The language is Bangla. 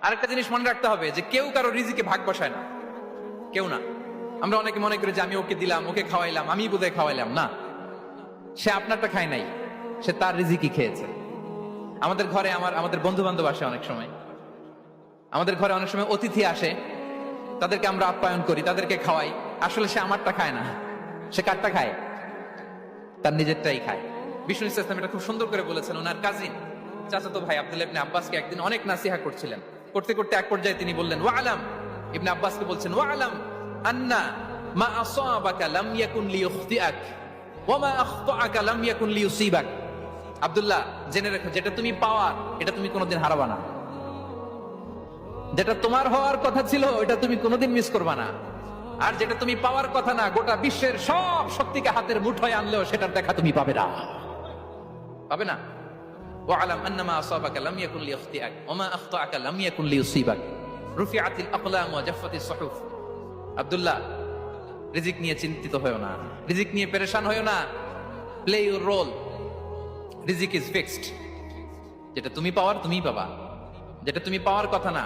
আরেকটা জিনিস মনে রাখতে হবে যে কেউ কারো রিজিকে ভাগ বসায় না, কেউ না। আমরা অনেকে মনে করি যে আমি ওকে দিলাম, ওকে খাওয়াইলাম, আমি বোধহয় খাওয়াইলাম। না, সে আপনারটা খায় নাই, সে তার রিজিকই খেয়েছে। আমাদের ঘরে আমাদের বন্ধু বান্ধব আসে অনেক সময়, আমাদের ঘরে অনেক সময় অতিথি আসে, তাদেরকে আমরা আপ্যায়ন করি, তাদেরকে খাওয়াই। আসলে সে আমারটা খায় না, সে কারটা খায়? তার নিজেরটাই খায়। বিষ্ণু ইসলাম এটা খুব সুন্দর করে বলেছেন। ওনার কাজিন চাচাতো ভাই আব্দুল্লাহ ইবনে আব্বাসকে একদিন অনেক নাসিহা করছিলেন। করতে করতে এক পর্যায়ে তিনি বললেন, ওয়া আলাম, ইবনে আব্বাসকে বলছেন, ওয়া আলাম আন্না মা আসাবাকা লাম ইয়াকুন লিইখতিআক ওয়া মা আখতাআকা লাম ইয়াকুন লিইউসিবাক। আব্দুল্লাহ, জেনে রাখো, যেটা তুমি পাওয়ার এটা তুমি কোনোদিন হারাবা না। যেটা তোমার হওয়ার কথা ছিল ওটা তুমি কোনোদিন মিস করবা না। আর যেটা তুমি পাওয়ার কথা না, গোটা বিশ্বের সব শক্তিকে হাতের মুঠোয় আনলেও সেটার দেখা তুমি পাবে না, পাবে না। ওয়ালাম আন্নামা আসাবাকা লাম ইয়াকুন লিইখতিআক ওয়া মা আখতাআকা লাম ইয়াকুন লিইউসিবাক রুফিআতিল আকলাম ওয়া জাফফাতিস সুহুফ। আব্দুল্লাহ, রিজিক নিয়ে চিন্তিত হয়ো না, রিজিক নিয়ে পেরেশান হয়ো না। প্লে ইউর রোল, রিজিক ইজ ফিক্সড। যেটা তুমি পাওয়ার তুমিই পাবা, যেটা তুমি পাওয়ার কথা না